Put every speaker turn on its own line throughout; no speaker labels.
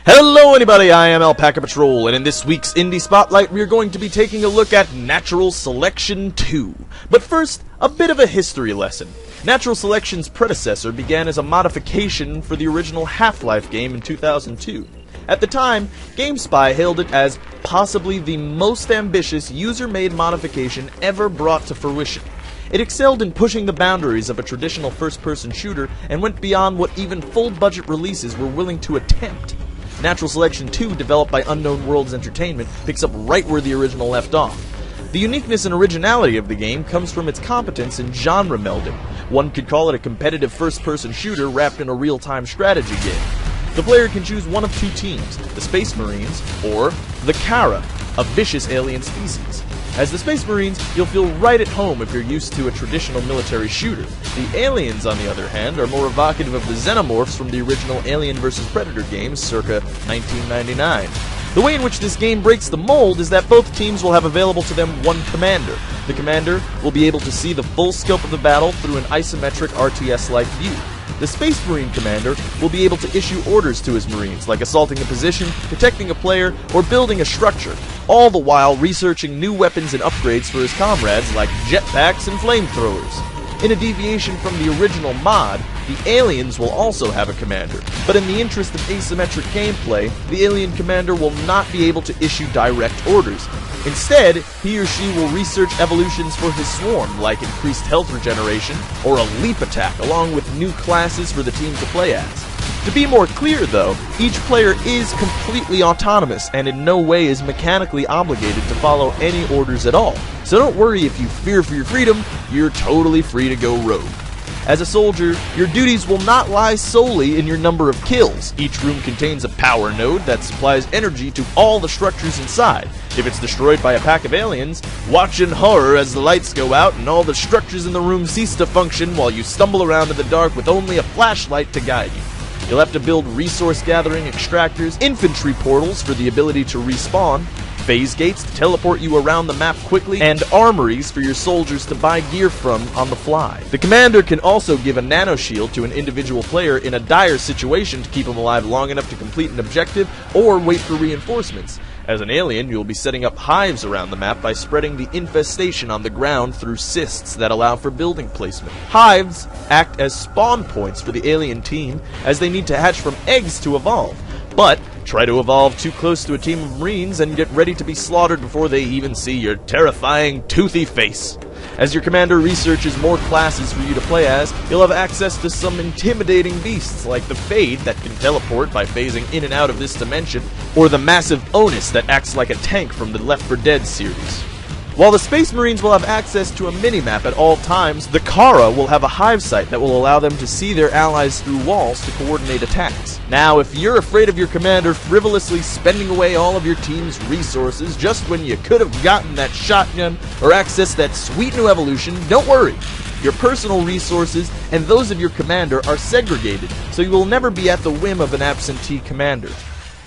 Hello anybody, I am Alpaca Patrol, and in this week's Indie Spotlight we are going to be taking a look at Natural Selection 2. But first, a bit of a history lesson. Natural Selection's predecessor began as a modification for the original Half-Life game in 2002. At the time, GameSpy hailed it as possibly the most ambitious user-made modification ever brought to fruition. It excelled in pushing the boundaries of a traditional first-person shooter and went beyond what even full-budget releases were willing to attempt. Natural Selection 2, developed by Unknown Worlds Entertainment, picks up right where the original left off. The uniqueness and originality of the game comes from its competence in genre melding. One could call it a competitive first-person shooter wrapped in a real-time strategy game. The player can choose one of two teams, the Space Marines or the Kara, a vicious alien species. As the Space Marines, you'll feel right at home if you're used to a traditional military shooter. The aliens, on the other hand, are more evocative of the xenomorphs from the original Alien vs. Predator games circa 1999. The way in which this game breaks the mold is that both teams will have available to them one commander. The commander will be able to see the full scope of the battle through an isometric RTS-like view. The Space Marine commander will be able to issue orders to his Marines, like assaulting a position, protecting a player, or building a structure, all the while researching new weapons and upgrades for his comrades like jetpacks and flamethrowers. In a deviation from the original mod, the aliens will also have a commander, but in the interest of asymmetric gameplay, the alien commander will not be able to issue direct orders. Instead, he or she will research evolutions for his swarm, like increased health regeneration or a leap attack, along with new classes for the team to play as. To be more clear though, each player is completely autonomous and in no way is mechanically obligated to follow any orders at all. So don't worry if you fear for your freedom, you're totally free to go rogue. As a soldier, your duties will not lie solely in your number of kills. Each room contains a power node that supplies energy to all the structures inside. If it's destroyed by a pack of aliens, watch in horror as the lights go out and all the structures in the room cease to function while you stumble around in the dark with only a flashlight to guide you. You'll have to build resource-gathering extractors, infantry portals for the ability to respawn, phase gates to teleport you around the map quickly, and armories for your soldiers to buy gear from on the fly. The commander can also give a nano shield to an individual player in a dire situation to keep him alive long enough to complete an objective or wait for reinforcements. As an alien, you'll be setting up hives around the map by spreading the infestation on the ground through cysts that allow for building placement. Hives act as spawn points for the alien team, as they need to hatch from eggs to evolve. But try to evolve too close to a team of Marines and get ready to be slaughtered before they even see your terrifying, toothy face. As your commander researches more classes for you to play as, you'll have access to some intimidating beasts like the Fade that can teleport by phasing in and out of this dimension, or the massive Onus that acts like a tank from the Left 4 Dead series. While the Space Marines will have access to a minimap at all times, the Kara will have a hive sight that will allow them to see their allies through walls to coordinate attacks. Now, if you're afraid of your commander frivolously spending away all of your team's resources just when you could have gotten that shotgun or accessed that sweet new evolution, don't worry. Your personal resources and those of your commander are segregated, so you will never be at the whim of an absentee commander.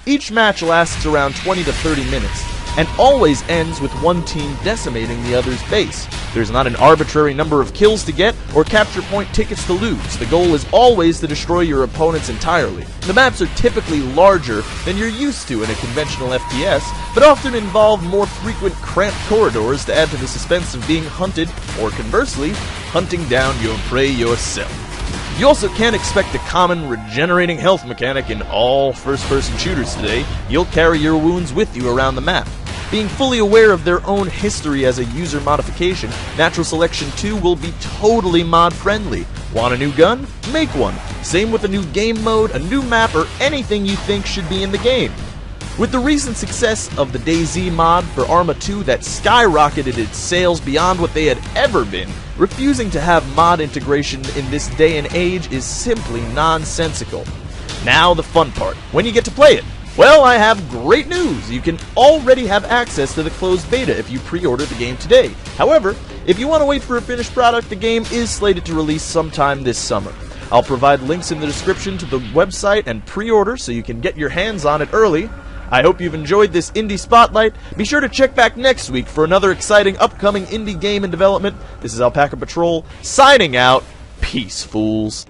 Each match lasts around 20 to 30 minutes, and always ends with one team decimating the other's base. There's not an arbitrary number of kills to get or capture point tickets to lose. The goal is always to destroy your opponents entirely. The maps are typically larger than you're used to in a conventional FPS, but often involve more frequent cramped corridors to add to the suspense of being hunted, or conversely, hunting down your prey yourself. You also can't expect the common regenerating health mechanic in all first-person shooters today. You'll carry your wounds with you around the map. Being fully aware of their own history as a user modification, Natural Selection 2 will be totally mod-friendly. Want a new gun? Make one. Same with a new game mode, a new map, or anything you think should be in the game. With the recent success of the DayZ mod for Arma 2 that skyrocketed its sales beyond what they had ever been, refusing to have mod integration in this day and age is simply nonsensical. Now the fun part, when you get to play it. Well, I have great news! You can already have access to the closed beta if you pre-order the game today. However, if you want to wait for a finished product, the game is slated to release sometime this summer. I'll provide links in the description to the website and pre-order so you can get your hands on it early. I hope you've enjoyed this Indie Spotlight. Be sure to check back next week for another exciting upcoming indie game in development. This is Alpaca Patrol, signing out. Peace, fools.